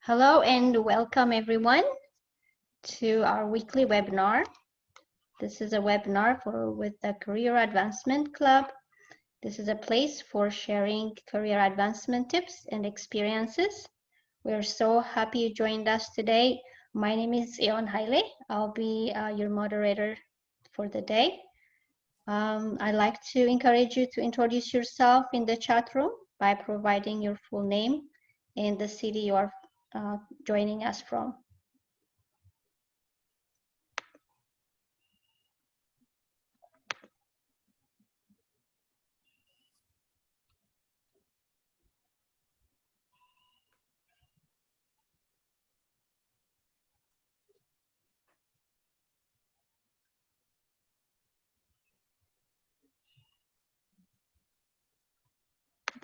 Hello and welcome everyone to our weekly webinar. This is a webinar with the Career Advancement Club. This is a place for sharing career advancement tips and experiences. We're so happy you joined us today. My name is Eon Haile. I'll be your moderator for the day. I'd like to encourage you to introduce yourself in the chat room by providing your full name and the city you are joining us from.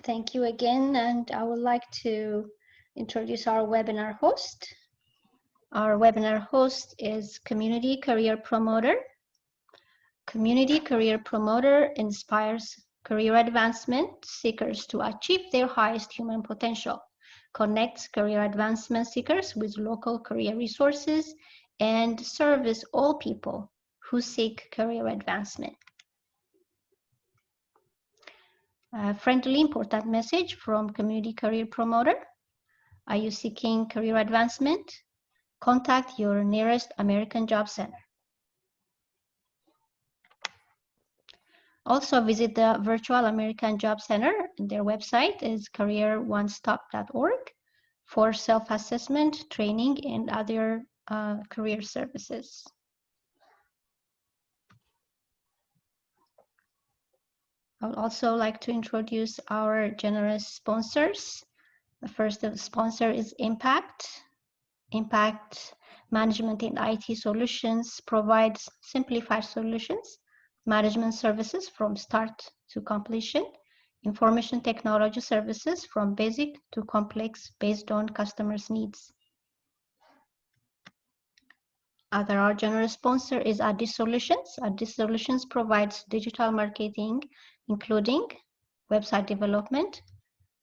Thank you again, and I would like to introduce our webinar host. Our webinar host is Community Career Promoter. Community Career Promoter inspires career advancement seekers to achieve their highest human potential, connects career advancement seekers with local career resources, and serves all people who seek career advancement. A friendly, important message from Community Career Promoter. Are you seeking career advancement? Contact your nearest American Job Center. Also visit the Virtual American Job Center. Their website is careeronestop.org for self-assessment, training, and other career services. I would also like to introduce our generous sponsors. The first sponsor is Impact. Impact Management and IT Solutions provides simplified solutions, management services from start to completion, information technology services from basic to complex based on customers' needs. Our general sponsor is Addis Solutions. Addis Solutions provides digital marketing, including website development,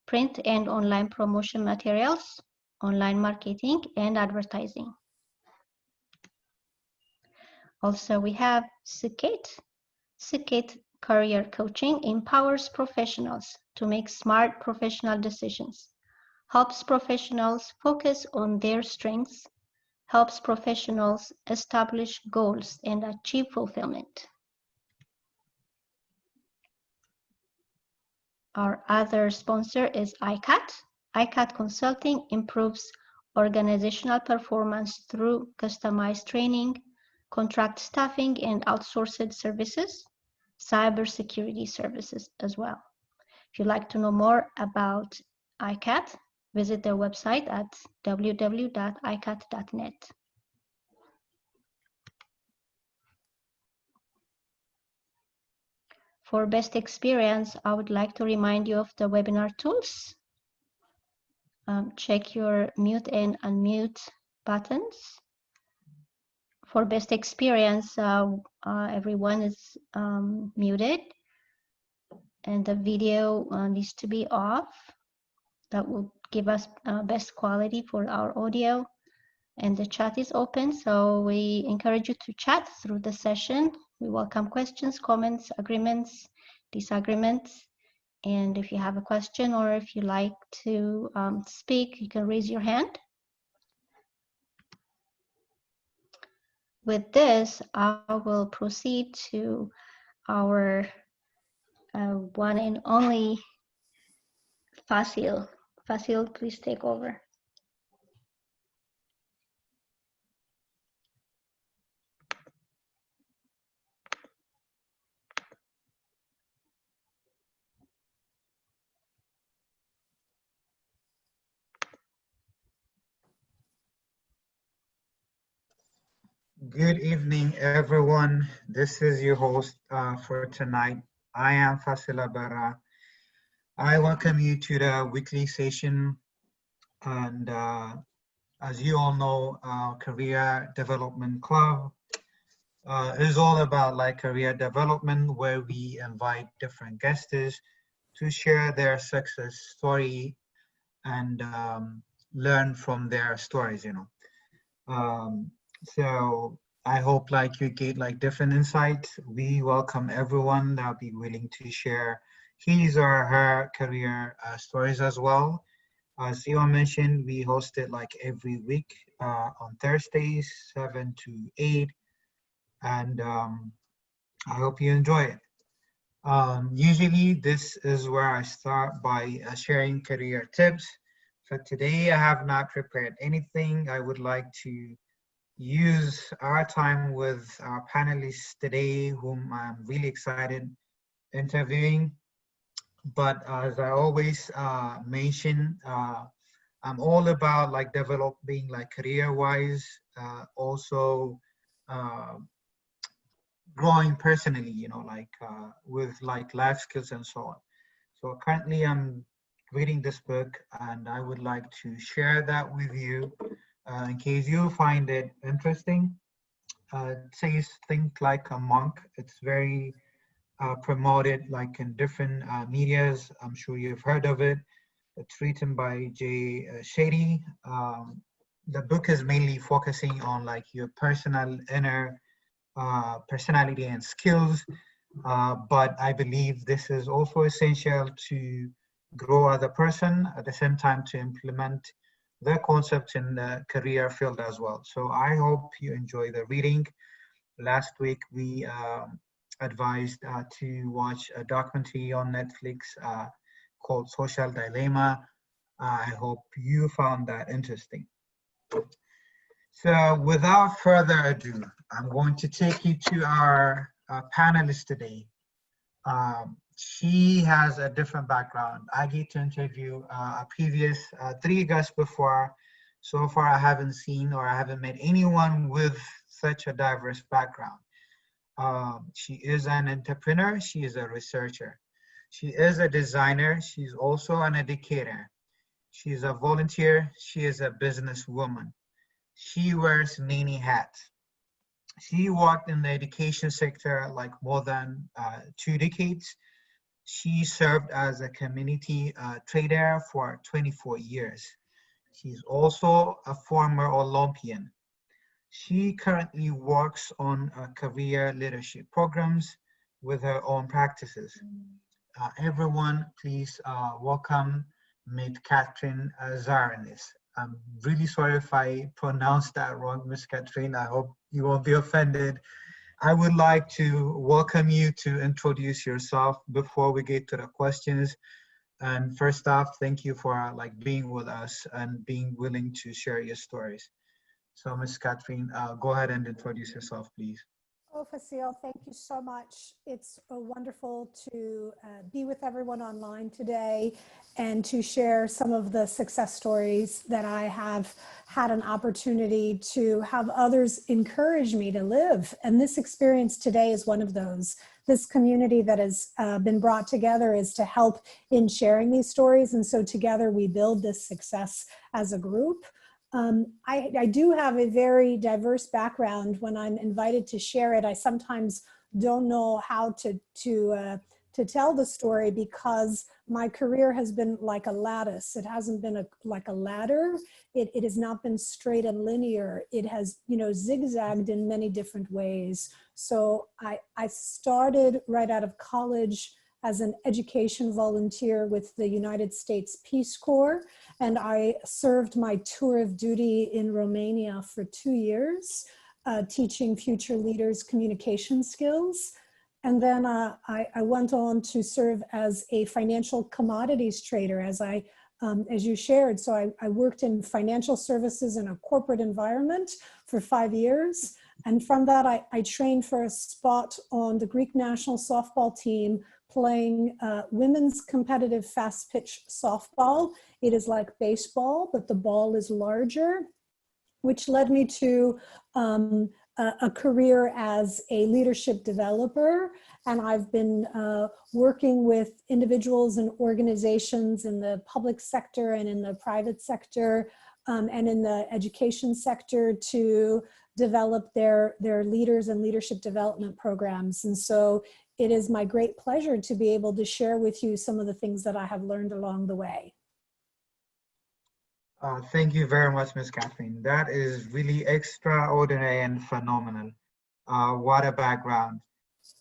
print and online promotion materials, online marketing, and advertising. Also, we have Suket. Suket Career Coaching empowers professionals to make smart professional decisions, helps professionals focus on their strengths, helps professionals establish goals and achieve fulfillment. Our other sponsor is ICAT. ICAT Consulting improves organizational performance through customized training, contract staffing, and outsourced services, cybersecurity services as well. If you'd like to know more about ICAT, visit their website at www.icat.net. For best experience, I would like to remind you of the webinar tools. Check your mute and unmute buttons. For best experience, everyone is muted and the video needs to be off. That will give us best quality for our audio. And the chat is open, so we encourage you to chat through the session. We welcome questions, comments, agreements, disagreements. And if you have a question or if you like to speak, you can raise your hand. With this, I will proceed to our one and only Fasil. Fasil, please take over. Good evening, everyone. This is your host for tonight. I am Fasil Abara. I welcome you to the weekly session. And as you all know, our Career Development Club is all about like career development, where we invite different guests to share their success story and learn from their stories, you know. So I hope like you get like different insights. We welcome everyone that'll be willing to share his or her career stories as well. As Iwan mentioned, we host it like every week on Thursdays, 7 to 8, and I hope you enjoy it. Usually, this is where I start by sharing career tips. So today, I have not prepared anything. I would like to use our time with our panelists today, whom I'm really excited interviewing. But as I always mention, I'm all about like developing like career-wise, also uh, growing personally, you know, like with like life skills and so on. So currently I'm reading this book and I would like to share that with you in case you find it interesting. It says Think Like a Monk. It's very promoted like in different medias. I'm sure you've heard of it. It's written by Jay Shetty. The book is mainly focusing on like your personal inner personality and skills, but I believe this is also essential to grow as a person, at the same time to implement the concepts in the career field as well. So I hope you enjoy the reading. Last week we advised to watch a documentary on Netflix called Social Dilemma. I hope you found that interesting. So without further ado, I'm going to take you to our panelist today. She has a different background. I get to interview a previous three guests before. So far, I haven't seen or I haven't met anyone with such a diverse background. She is an entrepreneur. She is a researcher. She is a designer. She's also an educator. She's a volunteer. She is a businesswoman. She wears many hats. She worked in the education sector like more than 2 decades. She served as a community trader for 24 years. She's also a former Olympian. She currently works on career leadership programs with her own practices. Everyone, please welcome Ms. Catherine Zaranis. I'm really sorry if I pronounced that wrong, Ms. Catherine. I hope you won't be offended. I would like to welcome you to introduce yourself before we get to the questions. And first off, thank you for like being with us and being willing to share your stories. So, Ms. Catherine, go ahead and introduce yourself, please. Oh, Fasil, thank you so much. It's wonderful to be with everyone online today and to share some of the success stories that I have had an opportunity to have others encourage me to live. And this experience today is one of those. This community that has been brought together is to help in sharing these stories. And so together we build this success as a group. I do have a very diverse background. When I'm invited to share it, I sometimes don't know how to tell the story because my career has been like a lattice. It hasn't been like a ladder. It has not been straight and linear. It has, zigzagged in many different ways. So I started right out of college as an education volunteer with the United States Peace Corps. And I served my tour of duty in Romania for 2 years, teaching future leaders communication skills. And then I went on to serve as a financial commodities trader, as you shared. So I worked in financial services in a corporate environment for 5 years. And from that, I trained for a spot on the Greek national softball team playing women's competitive fast pitch softball. It is like baseball, but the ball is larger, which led me to a career as a leadership developer. And I've been working with individuals and organizations in the public sector and in the private sector and in the education sector to develop their leaders and leadership development programs. And so it is my great pleasure to be able to share with you some of the things that I have learned along the way. Thank you very much, Ms. Catherine. That is really extraordinary and phenomenal. What a background.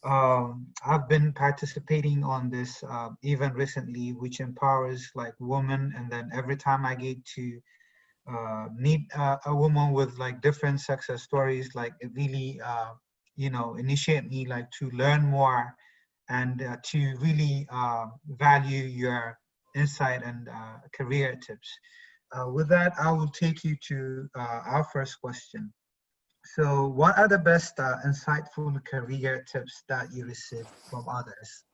I've been participating on this event recently, which empowers like women. And then every time I get to meet a woman with like different success stories, like it really, initiate me like to learn more and to really value your insight and career tips. With that, I will take you to our first question. So, what are the best insightful career tips that you received from others?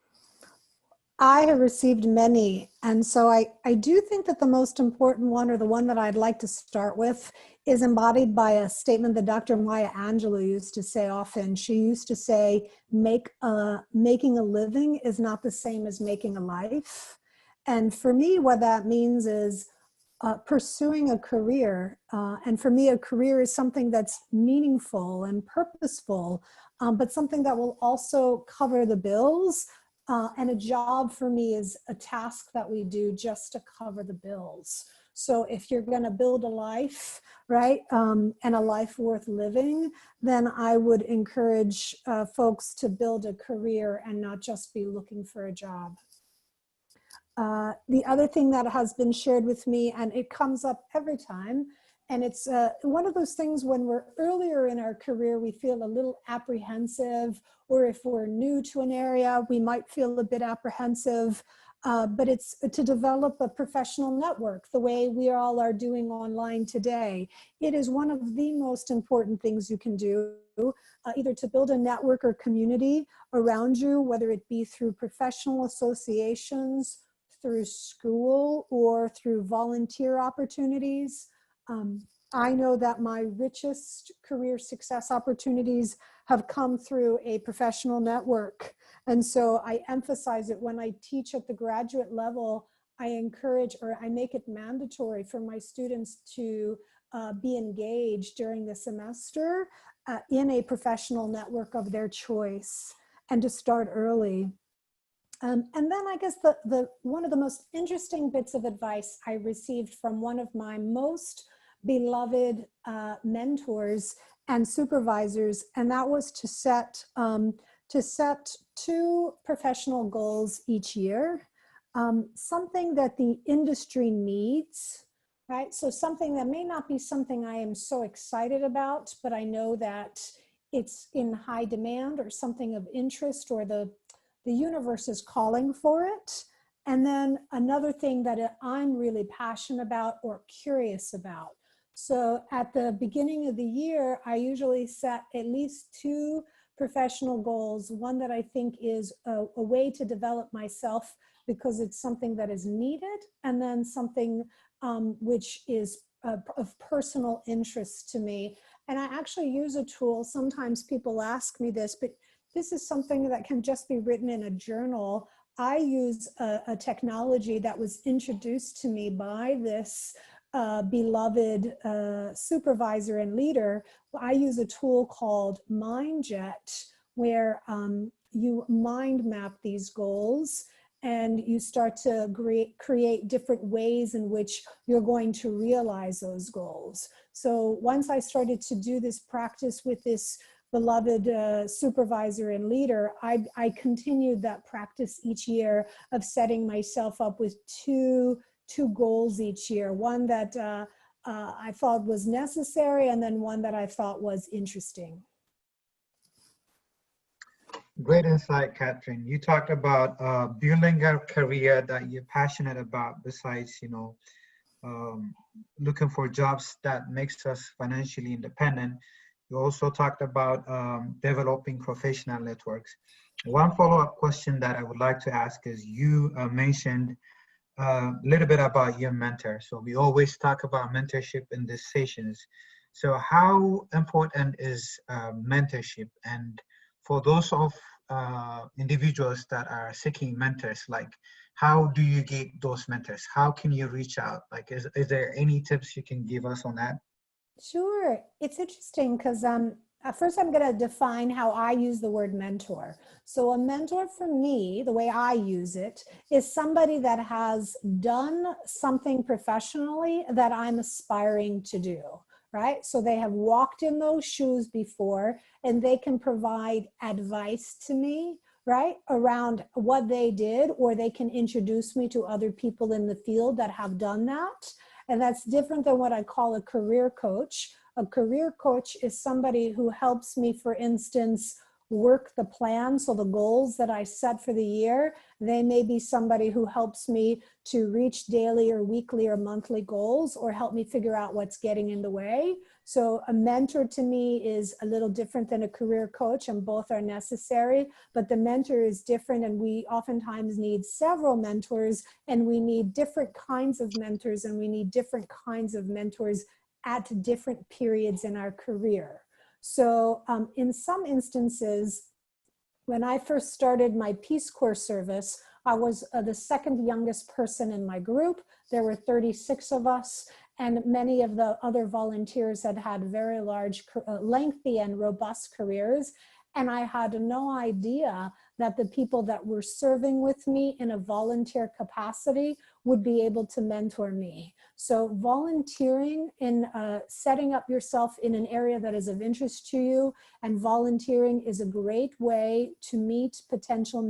I have received many. And so I do think that the most important one, or the one that I'd like to start with, is embodied by a statement that Dr. Maya Angelou used to say often. She used to say, making a living is not the same as making a life. And for me, what that means is pursuing a career. And for me, a career is something that's meaningful and purposeful, but something that will also cover the bills. And a job for me is a task that we do just to cover the bills. So if you're going to build a life, right, and a life worth living, then I would encourage folks to build a career and not just be looking for a job. The other thing that has been shared with me, and it comes up every time, and it's one of those things when we're earlier in our career, we feel a little apprehensive, or if we're new to an area, we might feel a bit apprehensive, but it's to develop a professional network the way we all are doing online today. It is one of the most important things you can do, either to build a network or community around you, whether it be through professional associations, through school, or through volunteer opportunities. I know that my richest career success opportunities have come through a professional network. And so I emphasize it when I teach at the graduate level. I encourage, or I make it mandatory for my students to be engaged during the semester in a professional network of their choice, and to start early. And then I guess one of the most interesting bits of advice I received from one of my most beloved mentors and supervisors, and that was to set 2 professional goals each year, something that the industry needs, right? So something that may not be something I am so excited about, but I know that it's in high demand, or something of interest, or the universe is calling for it. And then another thing that I'm really passionate about or curious about. So at the beginning of the year, I usually set at least 2 professional goals. One that I think is a way to develop myself because it's something that is needed, and then something which is of personal interest to me. And I actually use a tool. Sometimes people ask me this, but this is something that can just be written in a journal. I use a technology that was introduced to me by this beloved supervisor and leader. I use a tool called MindJet, where you mind map these goals, and you start to create different ways in which you're going to realize those goals. So once I started to do this practice with this beloved supervisor and leader, I continued that practice each year of setting myself up with two goals each year. One that I thought was necessary, and then one that I thought was interesting. Great insight, Catherine. You talked about building a career that you're passionate about, besides, looking for jobs that makes us financially independent. You also talked about developing professional networks. One follow-up question that I would like to ask is, you mentioned a little bit about your mentor. So we always talk about mentorship in these sessions. So how important is mentorship? And for those of individuals that are seeking mentors, like, how do you get those mentors? How can you reach out? Like, is there any tips you can give us on that? Sure. It's interesting because First, I'm going to define how I use the word mentor. So, a mentor for me, the way I use it, is somebody that has done something professionally that I'm aspiring to do, right? So, they have walked in those shoes before and they can provide advice to me, right, around what they did, or they can introduce me to other people in the field that have done that. And that's different than what I call a career coach. A career coach is somebody who helps me, for instance, work the plan. So the goals that I set for the year, they may be somebody who helps me to reach daily or weekly or monthly goals, or help me figure out what's getting in the way. So a mentor to me is a little different than a career coach, and both are necessary, but the mentor is different, and we oftentimes need several mentors, and we need different kinds of mentors, and we need different kinds of mentors at different periods in our career. So in some instances, when I first started my Peace Corps service, I was the second youngest person in my group. There were 36 of us, and many of the other volunteers had had very large, lengthy and robust careers. And I had no idea that the people that were serving with me in a volunteer capacity would be able to mentor me. So volunteering in setting up yourself in an area that is of interest to you, and volunteering is a great way to meet potential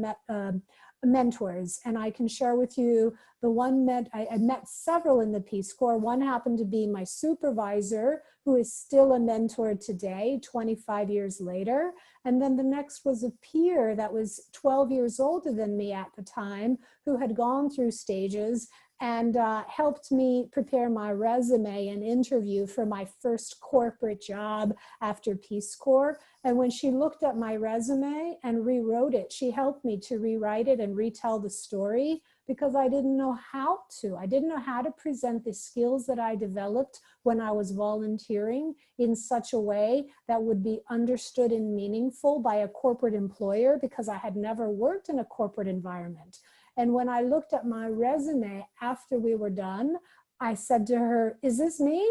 mentors. And I can share with you the one I met several in the Peace Corps. One happened to be my supervisor, who is still a mentor today, 25 years later. And then the next was a peer that was 12 years older than me at the time, who had gone through stages and helped me prepare my resume and interview for my first corporate job after Peace Corps. And when she looked at my resume and rewrote it, she helped me to rewrite it and retell the story, because I didn't know how to. I didn't know how to present the skills that I developed when I was volunteering in such a way that would be understood and meaningful by a corporate employer, because I had never worked in a corporate environment. And when I looked at my resume after we were done, I said to her, "Is this me?"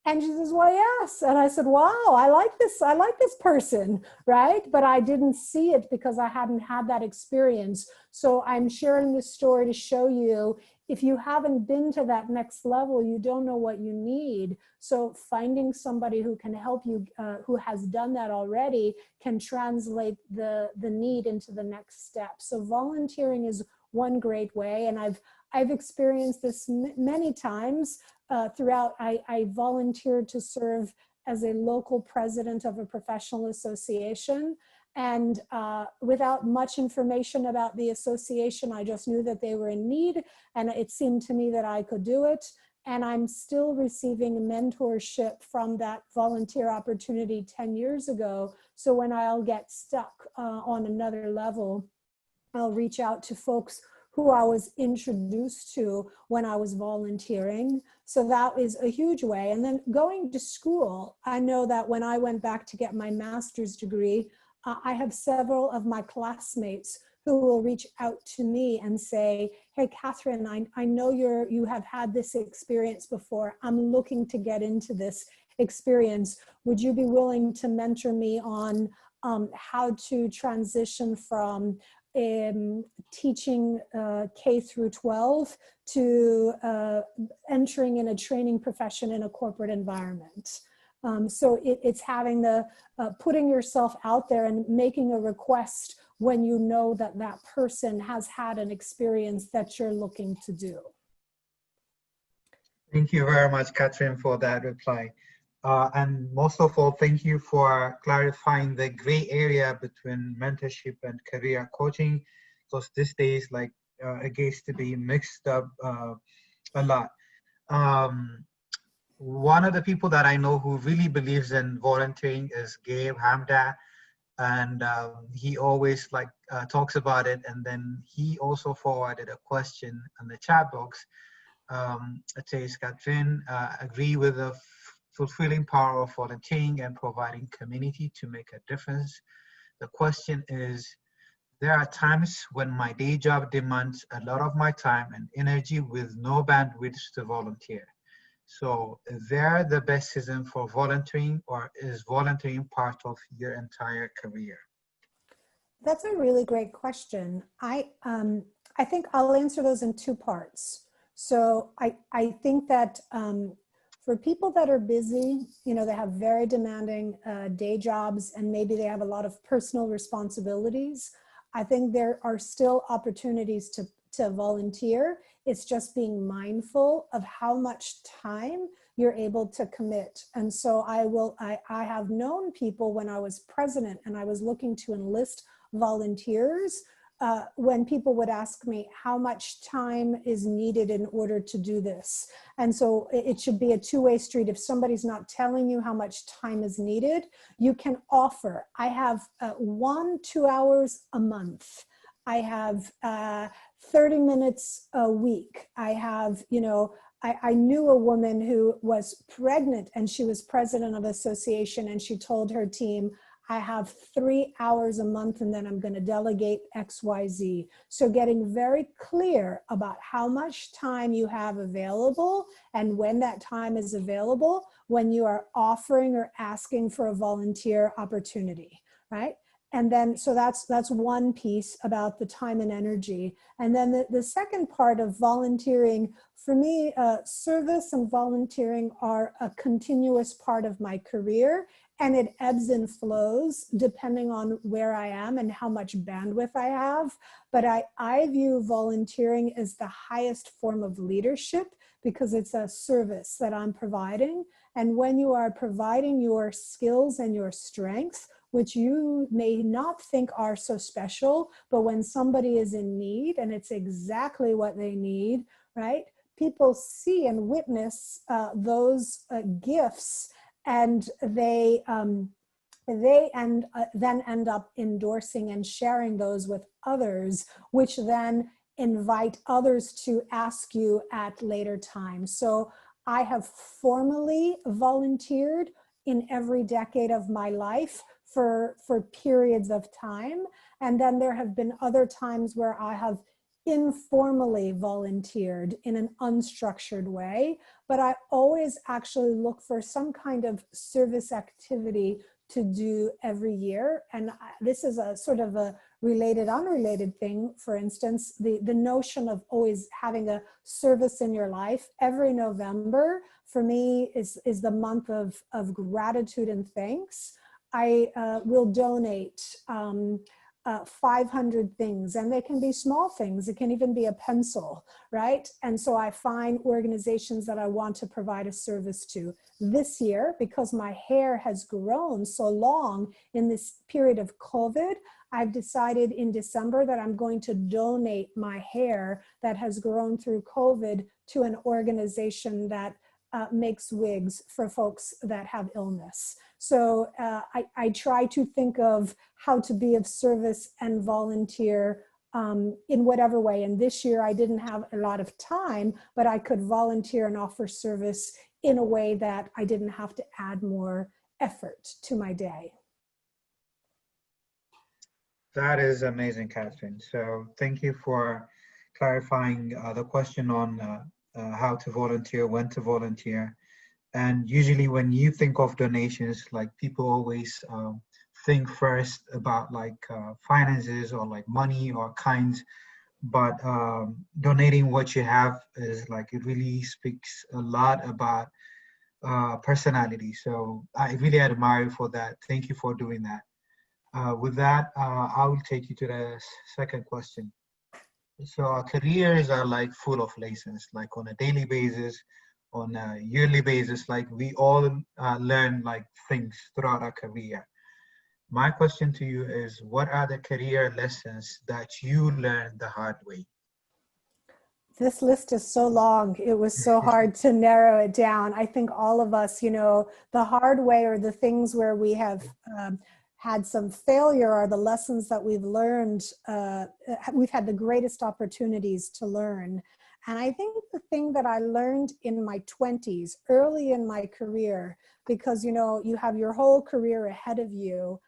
And she says, "Well, yes." And I said, "Wow, I like this person," right? But I didn't see it because I hadn't had that experience. So I'm sharing this story to show you, if you haven't been to that next level, you don't know what you need. So finding somebody who can help you, who has done that already, can translate the need into the next step. So volunteering is one great way. And I've experienced this many times. Throughout, I volunteered to serve as a local president of a professional association. And without much information about the association, I just knew that they were in need, and it seemed to me that I could do it. And I'm still receiving mentorship from that volunteer opportunity 10 years ago. So when I'll get stuck on another level, I'll reach out to folks who I was introduced to when I was volunteering. So that is a huge way. And then going to school, I know that when I went back to get my master's degree, I have several of my classmates who will reach out to me and say, "Hey, Catherine, I know you have had this experience before. I'm looking to get into this experience. Would you be willing to mentor me on how to transition from teaching K through 12 to entering in a training profession in a corporate environment?" So it's having putting yourself out there and making a request when you know that that person has had an experience that you're looking to do. Thank you very much, Catherine, for that reply. And most of all, thank you for clarifying the gray area between mentorship and career coaching, because these days, like, it gets to be mixed up a lot. One of the people that I know who really believes in volunteering is Gabe Hamda, and he always talks about it. And then he also forwarded a question in the chat box. It says, "Catherine, agree with the fulfilling power of volunteering and providing community to make a difference. The question is, there are times when my day job demands a lot of my time and energy with no bandwidth to volunteer. So is there the best season for volunteering, or is volunteering part of your entire career? That's a really great question. I think I'll answer those in two parts. So I think that for people that are busy, you know, they have very demanding day jobs and maybe they have a lot of personal responsibilities. I think there are still opportunities to volunteer. It's just being mindful of how much time you're able to commit. And so I have known people when I was president and I was looking to enlist volunteers, when people would ask me how much time is needed in order to do this. And so it should be a two-way street. If somebody's not telling you how much time is needed, you can offer. I have 1-2 hours a month. I have 30 minutes a week. I have, you know, I knew a woman who was pregnant and she was president of an association, and she told her team, I have 3 hours a month and then I'm going to delegate XYZ. So getting very clear about how much time you have available and when that time is available when you are offering or asking for a volunteer opportunity, right? And then, so that's one piece about the time and energy. And then the second part of volunteering, for me, service and volunteering are a continuous part of my career, and it ebbs and flows depending on where I am and how much bandwidth I have. But I view volunteering as the highest form of leadership because it's a service that I'm providing. And when you are providing your skills and your strengths, which you may not think are so special, but when somebody is in need and it's exactly what they need, right? People see and witness those gifts, and then end up endorsing and sharing those with others, which then invite others to ask you at later times. So I have formally volunteered in every decade of my life for periods of time. And then there have been other times where I have informally volunteered in an unstructured way, but I always actually look for some kind of service activity to do every year. And this is a sort of a related, unrelated thing. For instance, the notion of always having a service in your life. Every November for me is the month of gratitude and thanks. I will donate 500 things, and they can be small things. It can even be a pencil, right? And so I find organizations that I want to provide a service to. This year, because my hair has grown so long in this period of COVID, I've decided in December that I'm going to donate my hair that has grown through COVID to an organization that makes wigs for folks that have illness. So I try to think of how to be of service and volunteer in whatever way. And this year I didn't have a lot of time, but I could volunteer and offer service in a way that I didn't have to add more effort to my day. That is amazing, Catherine. So thank you for clarifying the question on how to volunteer, when to volunteer. And usually when you think of donations, like people always think first about like finances or like money or kinds, but donating what you have is like, it really speaks a lot about personality. So I really admire you for that. Thank you for doing that. With that, I will take you to the second question. So our careers are like full of lessons, like on a daily basis, on a yearly basis, like we all learn like things throughout our career. My question to you is, what are the career lessons that you learned the hard way? This list is so long. It was so hard to narrow it down. I think all of us, you know, the hard way or the things where we have had some failure are the lessons that we've learned. We've had the greatest opportunities to learn. And I think the thing that I learned in my 20s, early in my career, because, you know, you have your whole career ahead of you,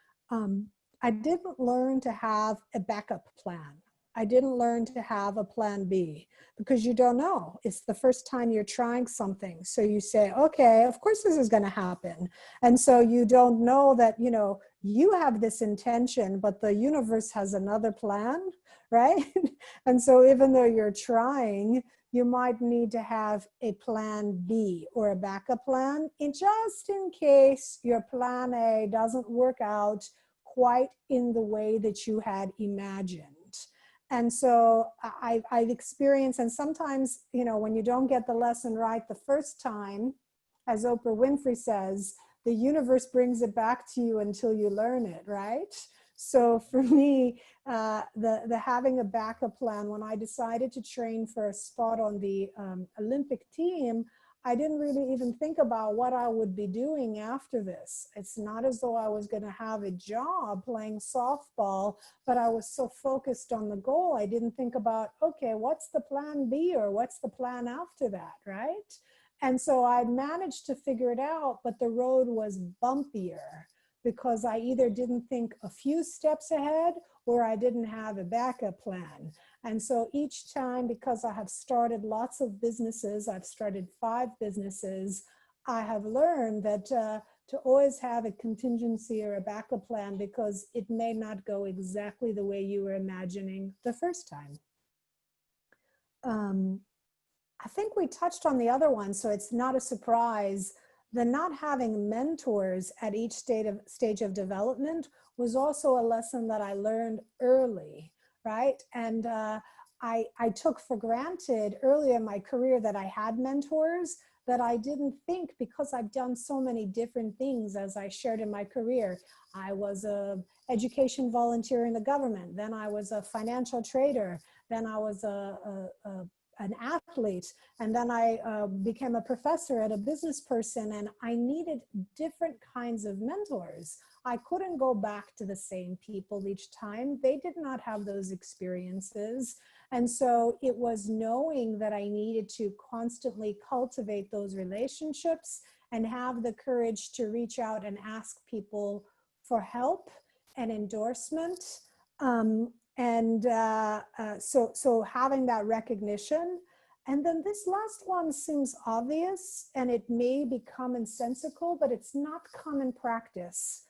I didn't learn to have a backup plan. I didn't learn to have a plan B, because you don't know. It's the first time you're trying something. So you say, okay, of course this is going to happen. And so you don't know that, you know, you have this intention, but the universe has another plan, right? And so even though you're trying, you might need to have a plan B or a backup plan, just in case your plan A doesn't work out quite in the way that you had imagined. And so I've experienced, and sometimes, you know, when you don't get the lesson right the first time, as Oprah Winfrey says, the universe brings it back to you until you learn it, right? So for me, the having a backup plan, when I decided to train for a spot on the Olympic team, I didn't really even think about what I would be doing after this. It's not as though I was going to have a job playing softball, but I was so focused on the goal, I didn't think about, okay, what's the plan B, or what's the plan after that, right? And so I managed to figure it out, but the road was bumpier because I either didn't think a few steps ahead or I didn't have a backup plan. And so each time, because I have started lots of businesses, I've started 5 businesses, I have learned that to always have a contingency or a backup plan, because it may not go exactly the way you were imagining the first time. I think we touched on the other one, so it's not a surprise. The not having mentors at each stage of development was also a lesson that I learned early, right? And I took for granted early in my career that I had mentors, that I didn't think, because I've done so many different things, as I shared in my career. I was a education volunteer in the government, then I was a financial trader, then I was an athlete, and then I became a professor and a business person, and I needed different kinds of mentors. I couldn't go back to the same people each time. They did not have those experiences. And so it was knowing that I needed to constantly cultivate those relationships and have the courage to reach out and ask people for help and endorsement. So having that recognition. And then this last one seems obvious, and it may be commonsensical, but it's not common practice.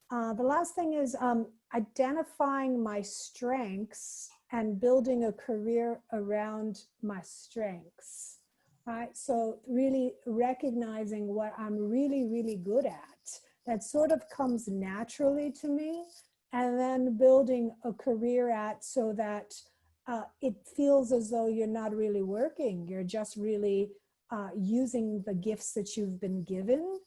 The last thing is identifying my strengths and building a career around my strengths. Right? So really recognizing what I'm really, really good at. That sort of comes naturally to me. And then building a career at, so that it feels as though you're not really working. You're just really using the gifts that you've been given.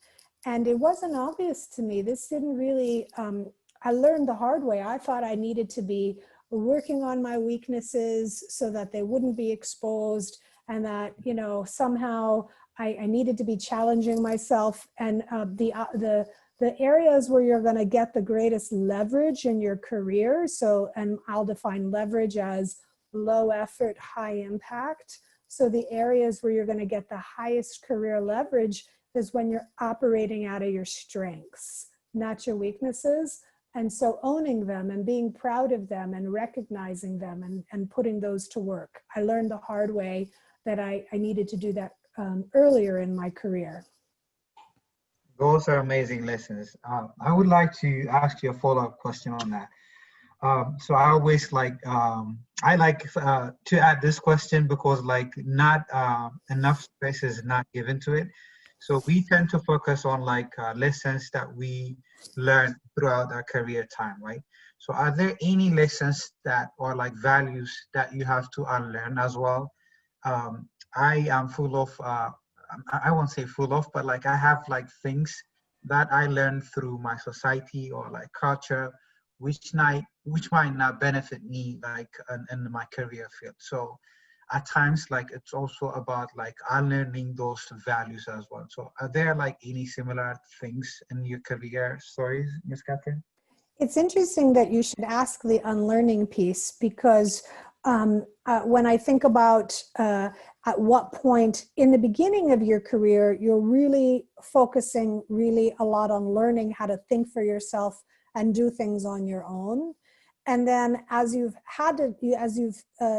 And it wasn't obvious to me. This didn't really, I learned the hard way. I thought I needed to be working on my weaknesses so that they wouldn't be exposed, and that, you know, somehow I needed to be challenging myself. And the areas where you're going to get the greatest leverage in your career. So, and I'll define leverage as low effort, high impact. So the areas where you're going to get the highest career leverage is when you're operating out of your strengths, not your weaknesses. And so owning them and being proud of them and recognizing them and putting those to work. I learned the hard way that I needed to do that earlier in my career. Those are amazing lessons. I would like to ask you a follow-up question on that. So I always like, I like to add this question because like not enough space is not given to it. So we tend to focus on like lessons that we learn throughout our career time, right? So are there any lessons that or like values that you have to unlearn as well? I am full of, I won't say full of, but like I have like things that I learned through my society or like culture, which might not benefit me like in my career field. So at times, like it's also about like unlearning those values as well. So are there like any similar things in your career stories, Ms. Catherine? It's interesting that you should ask the unlearning piece, because when I think about at what point in the beginning of your career, you're really focusing really a lot on learning how to think for yourself and do things on your own. And then as you've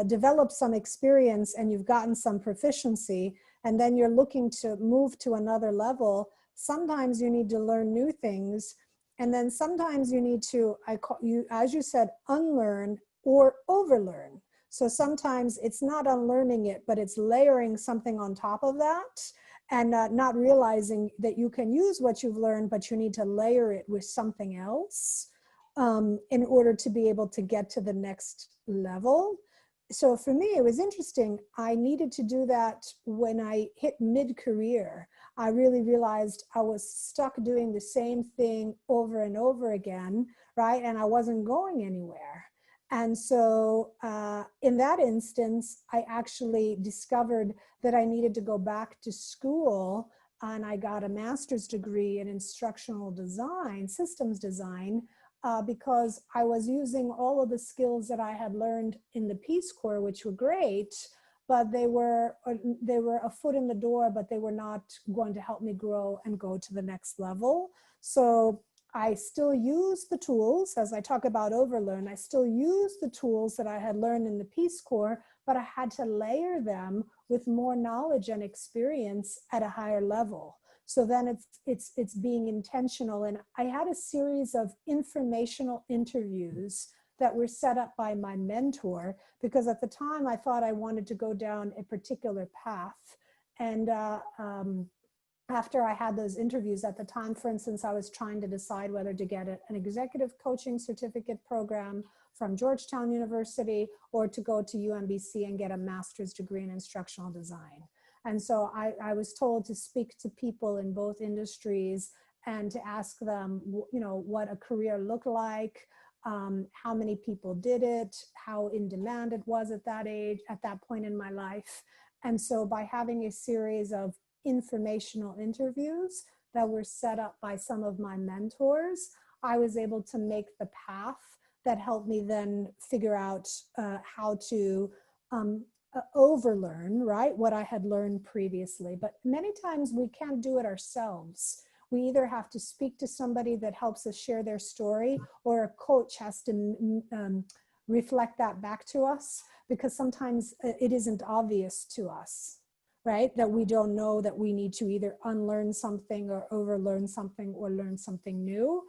developed some experience and you've gotten some proficiency, and then you're looking to move to another level, sometimes you need to learn new things. And then sometimes you need to, as you said, unlearn or overlearn. So sometimes it's not unlearning it, but it's layering something on top of that, and not realizing that you can use what you've learned, but you need to layer it with something else in order to be able to get to the next level. So for me, it was interesting. I needed to do that when I hit mid-career. I really realized I was stuck doing the same thing over and over again, right? And I wasn't going anywhere. And so in that instance, I actually discovered that I needed to go back to school, and I got a master's degree in instructional design, systems design, because I was using all of the skills that I had learned in the Peace Corps, which were great, but they were a foot in the door, but they were not going to help me grow and go to the next level. So I still use the tools, as I talk about overlearn, I still use the tools that I had learned in the Peace Corps, but I had to layer them with more knowledge and experience at a higher level. So then it's being intentional. And I had a series of informational interviews that were set up by my mentor, because at the time I thought I wanted to go down a particular path. And after I had those interviews at the time, for instance, I was trying to decide whether to get an executive coaching certificate program from Georgetown University or to go to UMBC and get a master's degree in instructional design. And so I was told to speak to people in both industries and to ask them, you know, what a career looked like, how many people did it, how in demand it was at that age, at that point in my life. And so by having a series of informational interviews that were set up by some of my mentors, I was able to make the path that helped me then figure out how to overlearn, right, what I had learned previously. But many times we can't do it ourselves. We either have to speak to somebody that helps us share their story, or a coach has to reflect that back to us, because sometimes it isn't obvious to us, right? That we don't know that we need to either unlearn something or overlearn something or learn something new.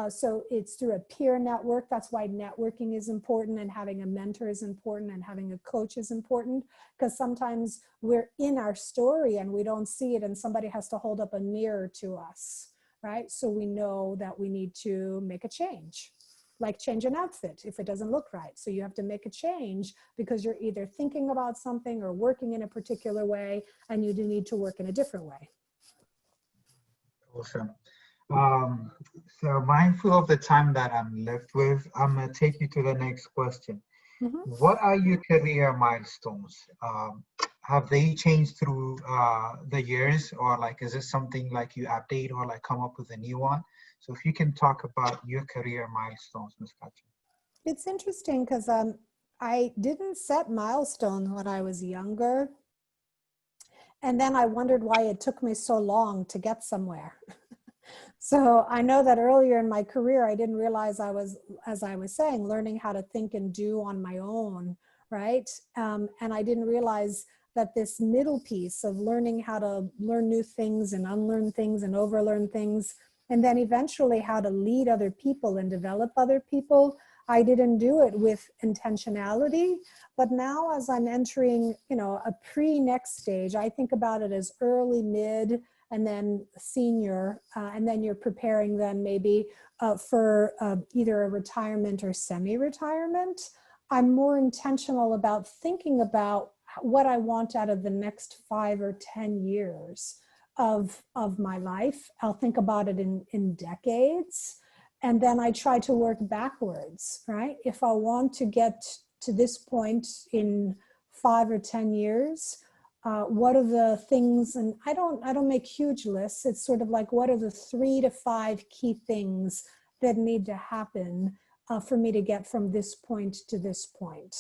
So it's through a peer network. That's why networking is important, and having a mentor is important, and having a coach is important, because sometimes we're in our story and we don't see it, and somebody has to hold up a mirror to us, right? So we know that we need to make a change, like change an outfit if it doesn't look right. So you have to make a change because you're either thinking about something or working in a particular way, and you do need to work in a different way. Awesome. So mindful of the time that I'm left with, I'm going to take you to the next question. Mm-hmm. What are your career milestones? Have they changed through the years, or like, is it something like you update or like come up with a new one? So if you can talk about your career milestones, Ms. Katja. It's interesting because I didn't set milestones when I was younger. And then I wondered why it took me so long to get somewhere. So I know that earlier in my career, I didn't realize I was, as I was saying, learning how to think and do on my own, right? And I didn't realize that this middle piece of learning how to learn new things and unlearn things and overlearn things, and then eventually how to lead other people and develop other people, I didn't do it with intentionality. But now as I'm entering, you know, a pre-next stage, I think about it as early, mid, and then senior, and then you're preparing then maybe for either a retirement or semi-retirement. I'm more intentional about thinking about what I want out of the next 5 or 10 years of my life. I'll think about it in decades. And then I try to work backwards, right? If I want to get to this point in 5 or 10 years, what are the things, and I don't make huge lists. It's sort of like, what are the 3 to 5 key things that need to happen for me to get from this point to this point,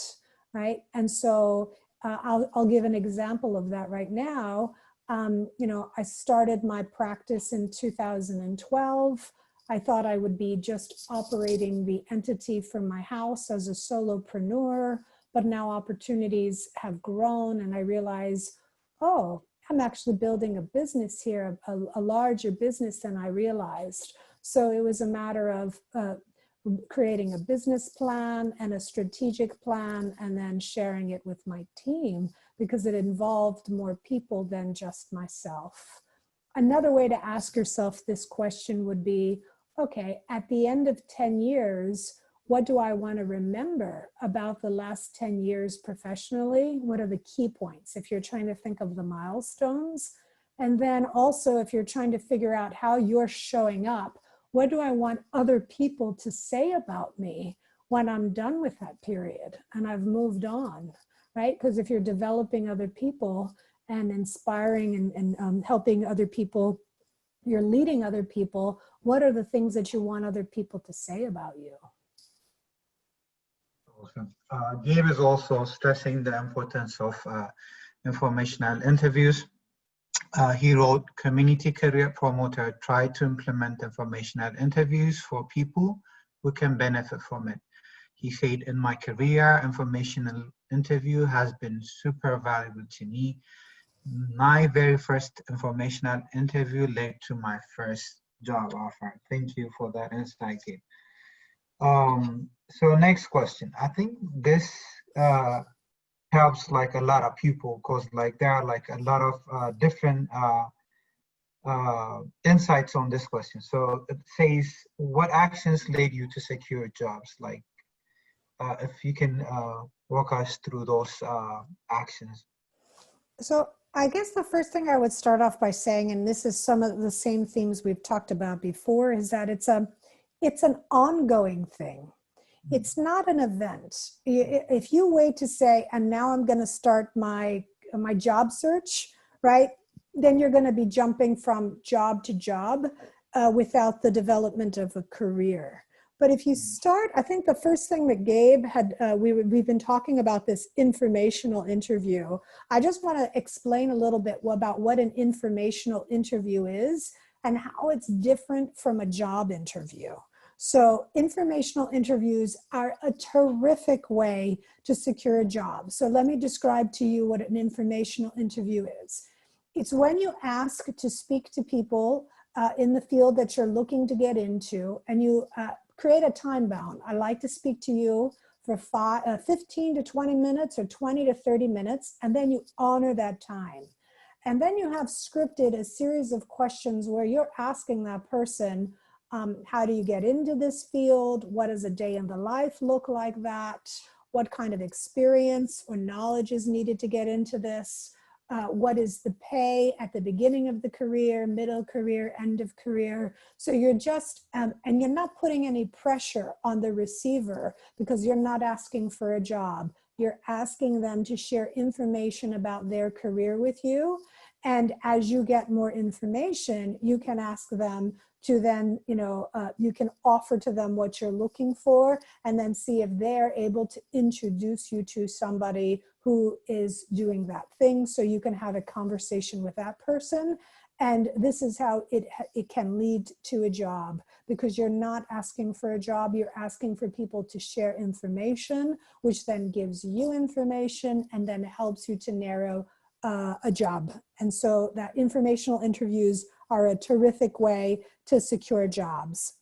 right? And so I'll give an example of that right now. You know, I started my practice in 2012. I thought I would be just operating the entity from my house as a solopreneur, but now opportunities have grown and I realize, oh, I'm actually building a business here, a larger business than I realized. So it was a matter of creating a business plan and a strategic plan and then sharing it with my team because it involved more people than just myself. Another way to ask yourself this question would be, okay, at the end of 10 years, what do I want to remember about the last 10 years professionally? What are the key points if you're trying to think of the milestones? And then also if you're trying to figure out how you're showing up, what do I want other people to say about me when I'm done with that period and I've moved on, right? Because if you're developing other people and inspiring and helping other people, you're leading other people, what are the things that you want other people to say about you? Awesome. Gabe is also stressing the importance of informational interviews. He wrote, community career promoter tried to implement informational interviews for people who can benefit from it. He said, in my career, informational interview has been super valuable to me. My very first informational interview led to my first job offer. Thank you for that insight, Gabe. So next question. I think this helps like a lot of people because like there are like a lot of different insights on this question. So it says, what actions led you to secure jobs? Like if you can walk us through those actions. So I guess the first thing I would start off by saying, and this is some of the same themes we've talked about before, is that it's an ongoing thing. It's not an event. If you wait to say, and now I'm going to start my job search, right? Then you're going to be jumping from job to job without the development of a career. But if you start, I think the first thing that Gabe had, we've been talking about this informational interview. I just want to explain a little bit about what an informational interview is and how it's different from a job interview. So informational interviews are a terrific way to secure a job. So let me describe to you what an informational interview is. It's when you ask to speak to people in the field that you're looking to get into, and you create a time bound. I like to speak to you for 15 to 20 minutes or 20 to 30 minutes, and then you honor that time. And then you have scripted a series of questions where you're asking that person, how do you get into this field? What does a day in the life look like that? What kind of experience or knowledge is needed to get into this? What is the pay at the beginning of the career, middle career, end of career? So you're just, and you're not putting any pressure on the receiver because you're not asking for a job. You're asking them to share information about their career with you. And as you get more information, you can ask them to then, you can offer to them what you're looking for and then see if they're able to introduce you to somebody who is doing that thing. So you can have a conversation with that person. And this is how it can lead to a job, because you're not asking for a job, you're asking for people to share information, which then gives you information and then helps you to narrow a job. And so that informational interviews are a terrific way to secure jobs.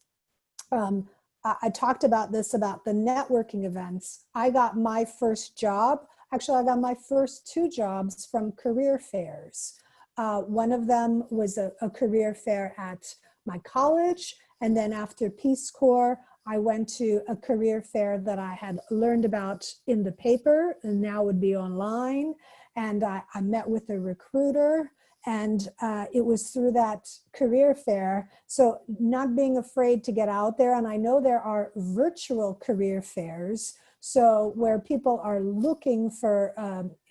I talked about this, about the networking events. I got my first job. Actually, I got my first two jobs from career fairs. One of them was a career fair at my college. And then after Peace Corps, I went to a career fair that I had learned about in the paper and now would be online. And I met with a recruiter, and it was through that career fair. So not being afraid to get out there. And I know there are virtual career fairs, so where people are looking for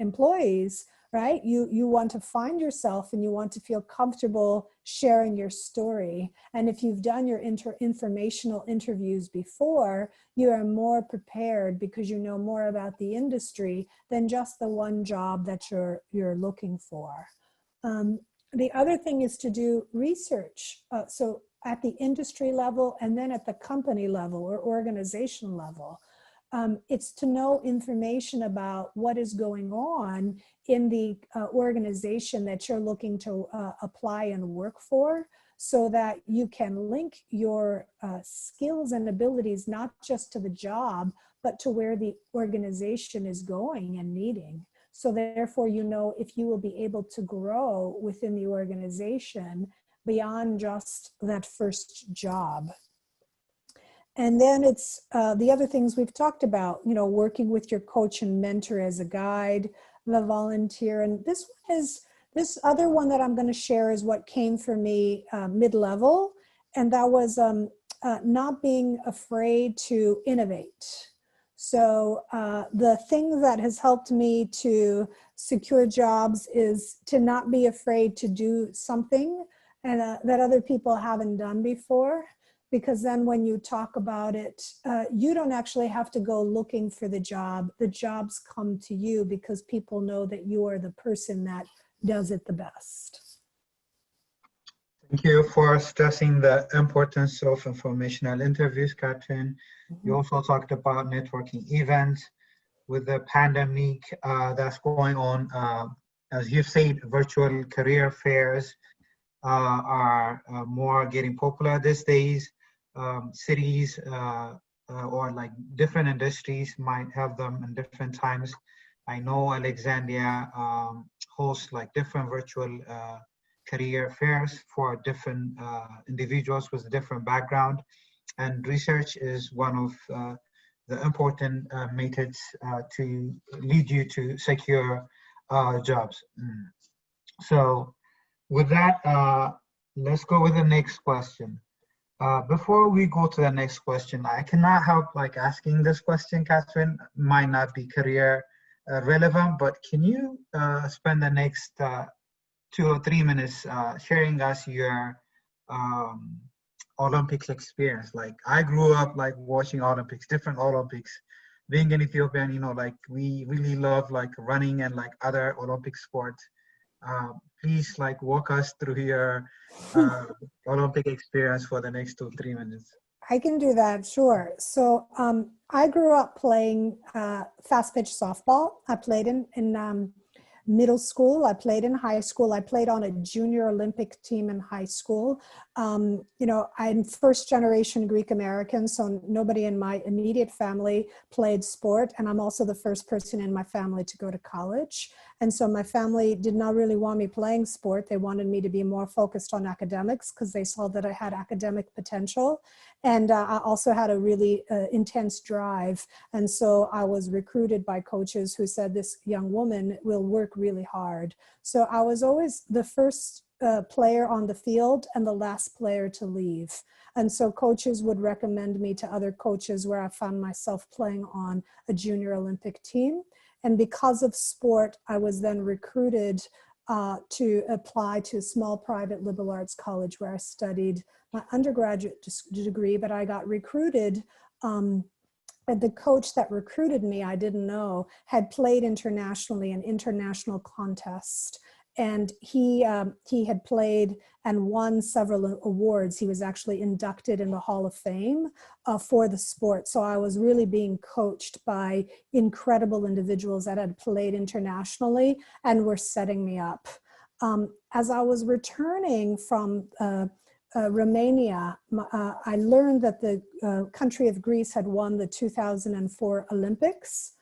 employees, right? You want to find yourself and you want to feel comfortable sharing your story. And if you've done your informational interviews before, you are more prepared because you know more about the industry than just the one job that you're looking for. The other thing is to do research. So at the industry level and then at the company level or organization level. It's to know information about what is going on in the organization that you're looking to apply and work for, so that you can link your skills and abilities not just to the job, but to where the organization is going and needing. So therefore, you know if you will be able to grow within the organization beyond just that first job. And then it's the other things we've talked about, you know, working with your coach and mentor as a guide, the volunteer. And this other one that I'm going to share is what came for me mid-level. And that was not being afraid to innovate. So the thing that has helped me to secure jobs is to not be afraid to do something and that other people haven't done before. Because then when you talk about it, you don't actually have to go looking for the job. The jobs come to you because people know that you are the person that does it the best. Thank you for stressing the importance of informational interviews, Catherine. You also talked about networking events with the pandemic that's going on. As you've said, virtual career fairs are more getting popular these days. Cities or like different industries might have them in different times. I know Alexandria hosts like different virtual career fairs for different individuals with different background, and research is one of the important methods to lead you to secure jobs. So with that, let's go with the next question. Before we go to the next question, I cannot help like asking this question, Catherine. Might not be career relevant, but can you spend the next 2 or 3 minutes sharing us your Olympics experience? Like I grew up like watching Olympics, different Olympics. Being an Ethiopian, you know, like we really love like running and like other Olympic sports. Please like walk us through your Olympic experience for the next 2 or 3 minutes. I can do that, sure. So I grew up playing fast pitch softball. I played in middle school. I played in high school. I played on a junior Olympic team in high school. You know, I'm first generation Greek American, so nobody in my immediate family played sport. And I'm also the first person in my family to go to college. And so my family did not really want me playing sport. They wanted me to be more focused on academics because they saw that I had academic potential. And I also had a really intense drive. And so I was recruited by coaches who said, this young woman will work really hard. So I was always the first player on the field and the last player to leave. And so coaches would recommend me to other coaches where I found myself playing on a junior Olympic team. And because of sport, I was then recruited to apply to a small private liberal arts college where I studied my undergraduate degree, but I got recruited. And the coach that recruited me, I didn't know, had played internationally in international contests. And he had played and won several awards. He was actually inducted in the Hall of Fame for the sport. So I was really being coached by incredible individuals that had played internationally and were setting me up. As I was returning from Romania, I learned that the country of Greece had won the 2004 Olympics.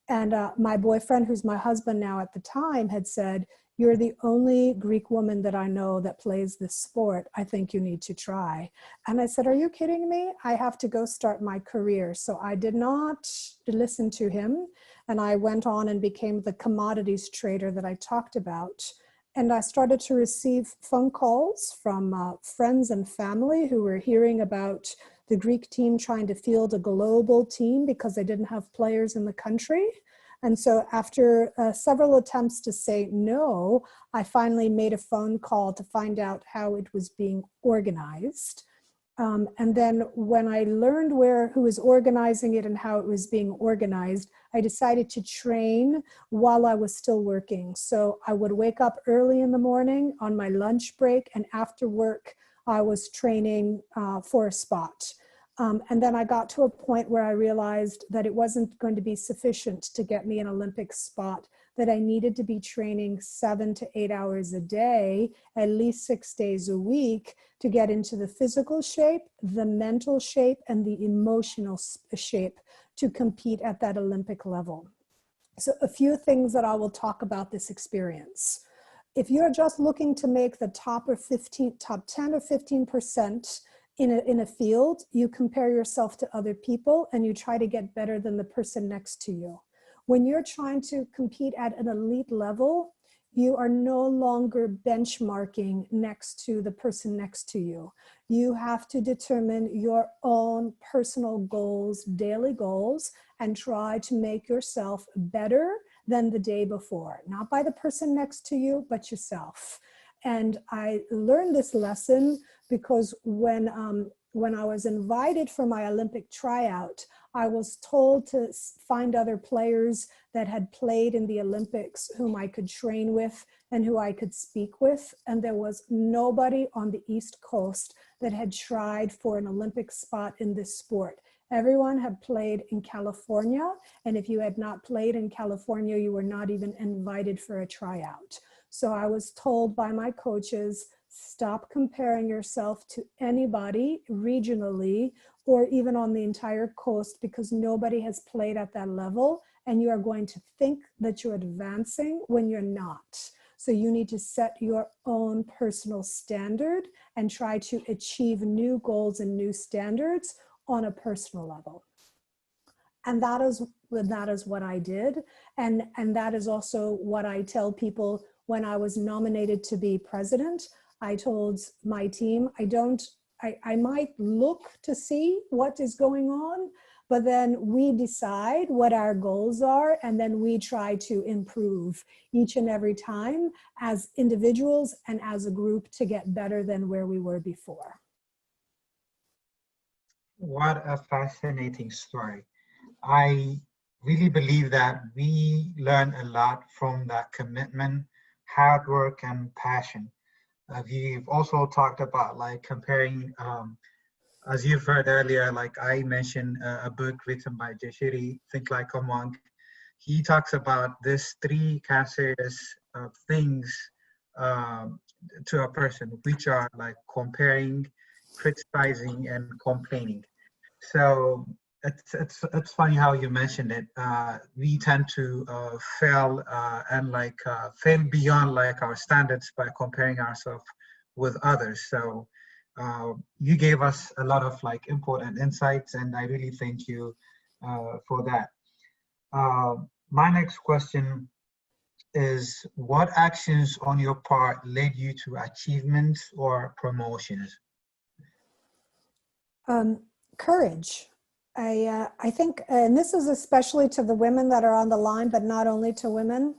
And my boyfriend, who's my husband now at the time, had said, "You're the only Greek woman that I know that plays this sport. I think you need to try." And I said, "Are you kidding me? I have to go start my career." So I did not listen to him. And I went on and became the commodities trader that I talked about. And I started to receive phone calls from friends and family who were hearing about the Greek team trying to field a global team because they didn't have players in the country. And so after several attempts to say no, I finally made a phone call to find out how it was being organized. And then when I learned who was organizing it and how it was being organized, I decided to train while I was still working. So I would wake up early in the morning on my lunch break, and after work, I was training for a spot. And then I got to a point where I realized that it wasn't going to be sufficient to get me an Olympic spot, that I needed to be training 7 to 8 hours a day, at least 6 days a week, to get into the physical shape, the mental shape, and the emotional shape to compete at that Olympic level. So a few things that I will talk about this experience. If you're just looking to make the top 10 or 15% in a field, you compare yourself to other people and you try to get better than the person next to you. When you're trying to compete at an elite level, you are no longer benchmarking next to the person next to you. You have to determine your own personal goals, daily goals, and try to make yourself better than the day before, not by the person next to you, but yourself. And I learned this lesson because when I was invited for my Olympic tryout, I was told to find other players that had played in the Olympics whom I could train with and who I could speak with. And there was nobody on the East Coast that had tried for an Olympic spot in this sport. Everyone had played in California. And if you had not played in California, you were not even invited for a tryout. So I was told by my coaches, stop comparing yourself to anybody regionally or even on the entire coast, because nobody has played at that level and you are going to think that you're advancing when you're not. So you need to set your own personal standard and try to achieve new goals and new standards on a personal level. And that is what I did. And that is also what I tell people when I was nominated to be president. I told my team, I might look to see what is going on, but then we decide what our goals are, and then we try to improve each and every time as individuals and as a group to get better than where we were before. What a fascinating story. I really believe that we learn a lot from that commitment, hard work, and passion. We've also talked about like comparing, as you've heard earlier, like I mentioned a book written by Jeshiri, Think Like a Monk. He talks about this 3 cancerous things to a person, which are like comparing, criticizing, and complaining. So it's funny how you mentioned it. We tend to fail and fail beyond like our standards by comparing ourselves with others. So you gave us a lot of like important insights, and I really thank you for that. My next question is, what actions on your part led you to achievements or promotions? Courage. I think, and this is especially to the women that are on the line, but not only to women,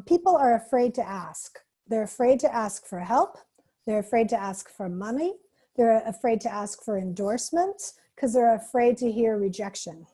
people are afraid to ask. They're afraid to ask for help. They're afraid to ask for money. They're afraid to ask for endorsements because they're afraid to hear rejection.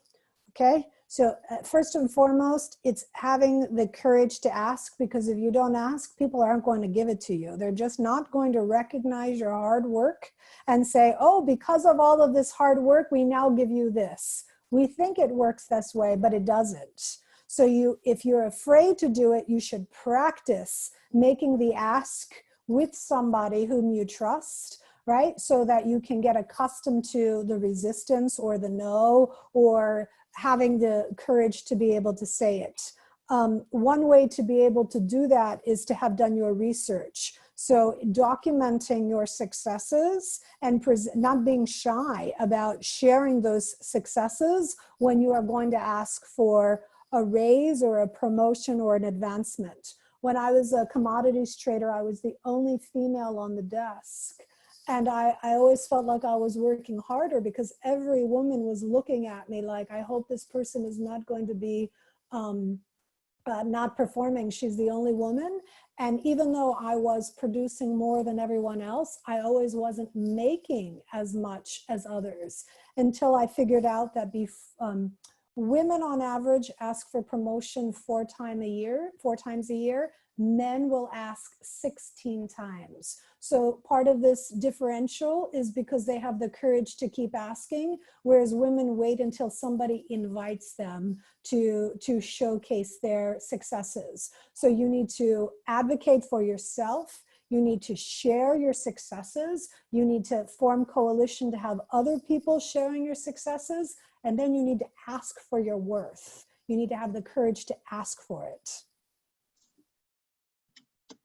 Okay, so first and foremost, it's having the courage to ask, because if you don't ask, people aren't going to give it to you. They're just not going to recognize your hard work and say, oh, because of all of this hard work, we now give you this. We think it works this way, but it doesn't. So if you're afraid to do it, you should practice making the ask with somebody whom you trust, right? So that you can get accustomed to the resistance or the no, or having the courage to be able to say it. One way to be able to do that is to have done your research. So documenting your successes and not being shy about sharing those successes when you are going to ask for a raise or a promotion or an advancement. When I was a commodities trader, I was the only female on the desk. And I always felt like I was working harder because every woman was looking at me like, I hope this person is not going to be not performing. She's the only woman. And even though I was producing more than everyone else, I always wasn't making as much as others until I figured out that women on average ask for promotion 4 times a year. men will ask 16 times. So part of this differential is because they have the courage to keep asking, whereas women wait until somebody invites them to showcase their successes. So you need to advocate for yourself. You need to share your successes. You need to form coalition to have other people sharing your successes. And then you need to ask for your worth. You need to have the courage to ask for it.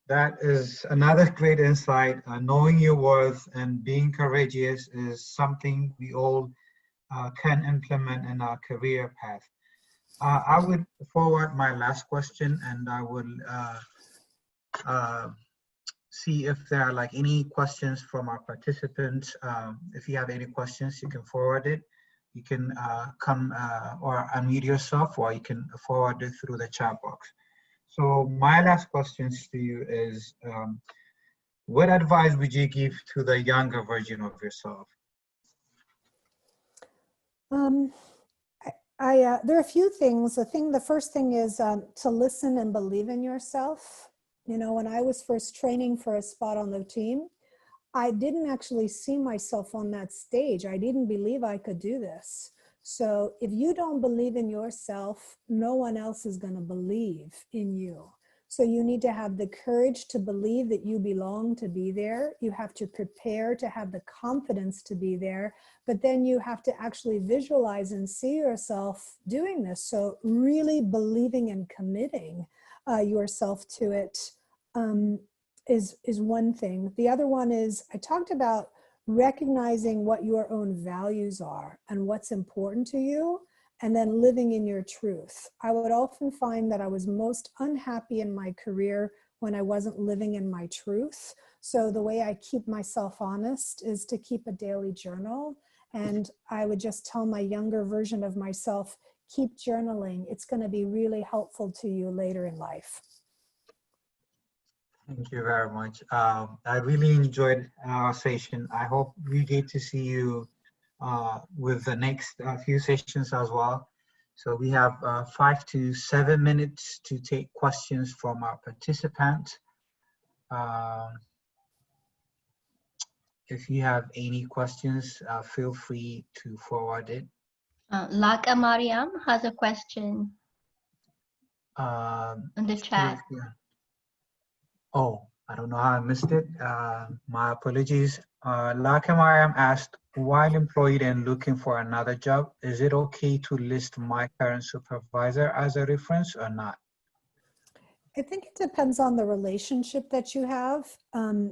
That is another great insight. Knowing your worth and being courageous is something we all can implement in our career path. I would forward my last question, and I will see if there are like any questions from our participants. If you have any questions, you can forward it. You can come or unmute yourself, or you can forward it through the chat box. So my last questions to you is, what advice would you give to the younger version of yourself? There are a few things. The first thing is to listen and believe in yourself. You know, when I was first training for a spot on the team, I didn't actually see myself on that stage. I didn't believe I could do this. So if you don't believe in yourself, no one else is going to believe in you. So you need to have the courage to believe that you belong to be there. You have to prepare to have the confidence to be there, but then you have to actually visualize and see yourself doing this. So really believing and committing yourself to it is one thing. The other one is, I talked about recognizing what your own values are and what's important to you, and then living in your truth. I would often find that I was most unhappy in my career when I wasn't living in my truth. So the way I keep myself honest is to keep a daily journal. And I would just tell my younger version of myself, keep journaling. It's going to be really helpful to you later in life. Thank you very much. I really enjoyed our session. I hope we get to see you with the next few sessions as well. So we have 5 to 7 minutes to take questions from our participants. If you have any questions, feel free to forward it. Laka Mariam has a question in the chat. Oh, I don't know how I missed it. My apologies. Laka Mariam asked, while employed and looking for another job, is it okay to list my current supervisor as a reference or not? I think it depends on the relationship that you have.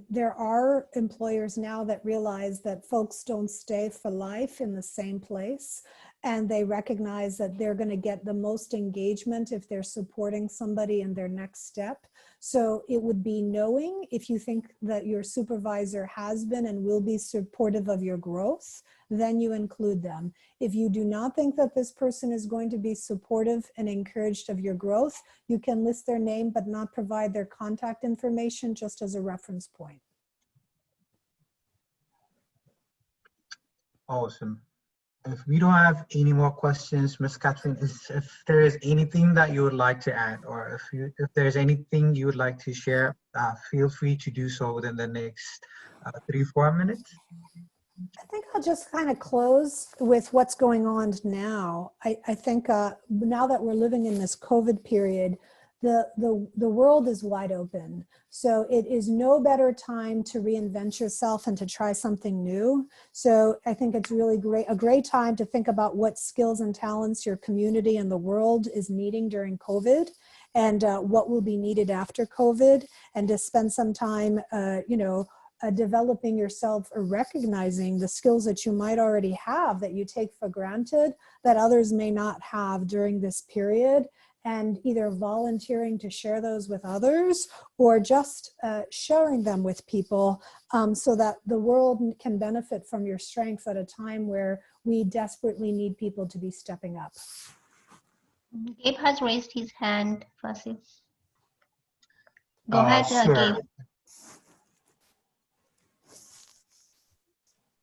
There are employers now that realize that folks don't stay for life in the same place, and they recognize that they're going to get the most engagement if they're supporting somebody in their next step. So it would be knowing if you think that your supervisor has been and will be supportive of your growth, then you include them. If you do not think that this person is going to be supportive and encouraged of your growth, you can list their name but not provide their contact information just as a reference point. Awesome. If we don't have any more questions, Ms. Catherine, if there is anything that you would like to add, or if there's anything you would like to share, feel free to do so within the next 3-4 minutes. I think I'll just kind of close with what's going on now. I think now that we're living in this COVID period, the world is wide open. So it is no better time to reinvent yourself and to try something new. So I think it's really a great time to think about what skills and talents your community and the world is needing during COVID, and what will be needed after COVID, and to spend some time, developing yourself or recognizing the skills that you might already have that you take for granted that others may not have during this period, and either volunteering to share those with others or just sharing them with people so that the world can benefit from your strengths at a time where we desperately need people to be stepping up. Gabe has raised his hand, Fasil. Go ahead, Sure. Gabe.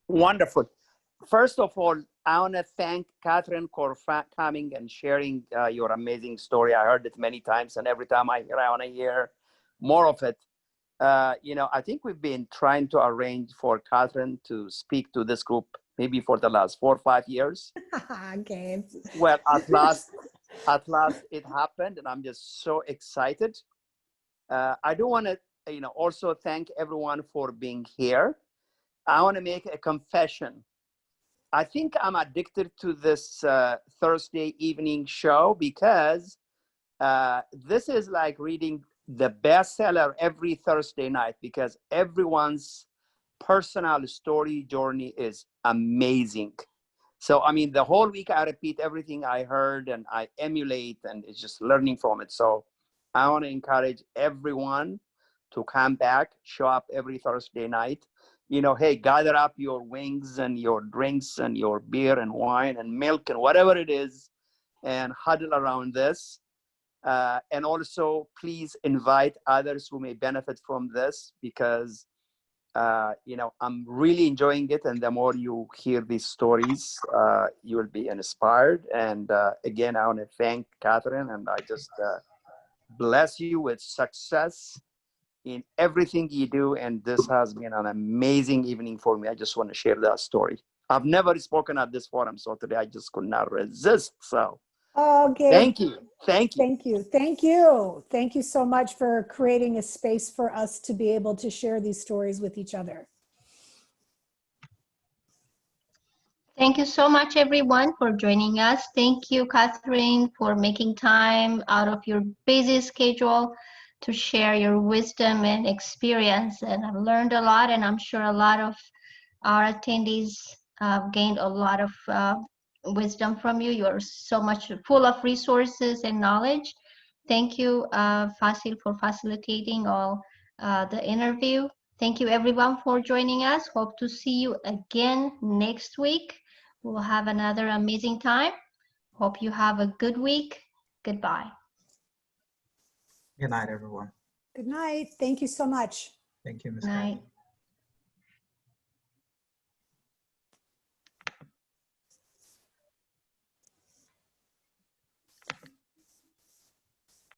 Wonderful. First of all, I want to thank Catherine for coming and sharing your amazing story. I heard it many times, and every time I hear, I want to hear more of it. You know, I think we've been trying to arrange for Catherine to speak to this group maybe for the last 4 or 5 years. Gabe. Well, at last it happened, and I'm just so excited. I do want to, you know, also thank everyone for being here. I want to make a confession. I think I'm addicted to this Thursday evening show because this is like reading the bestseller every Thursday night, because everyone's personal story journey is amazing. So, I mean, the whole week I repeat everything I heard and I emulate, and it's just learning from it. So I want to encourage everyone to come back, show up every Thursday night. You know, hey, gather up your wings and your drinks and your beer and wine and milk and whatever it is, and huddle around this. And also, please invite others who may benefit from this, because you know, I'm really enjoying it. And the more you hear these stories, you will be inspired. And again, I want to thank Catherine, and I just bless you with success in everything you do. And this has been an amazing evening for me. I just want to share that story. I've never spoken at this forum, so today I just could not resist. So Oh, Gabe. thank you. Thank you. Thank you. Thank you. Thank you so much for creating a space for us to be able to share these stories with each other. Thank you so much, everyone, for joining us. Thank you, Catherine, for making time out of your busy schedule to share your wisdom and experience. And I've learned a lot, and I'm sure a lot of our attendees gained a lot of wisdom from you. You are so much full of resources and knowledge. Thank you, Fasil, for facilitating all the interview. Thank you, everyone, for joining us. Hope to see you again next week. We'll have another amazing time. Hope you have a good week. Goodbye. Good night, everyone. Good night. Thank you so much. Thank you, Ms. Night. Kathy.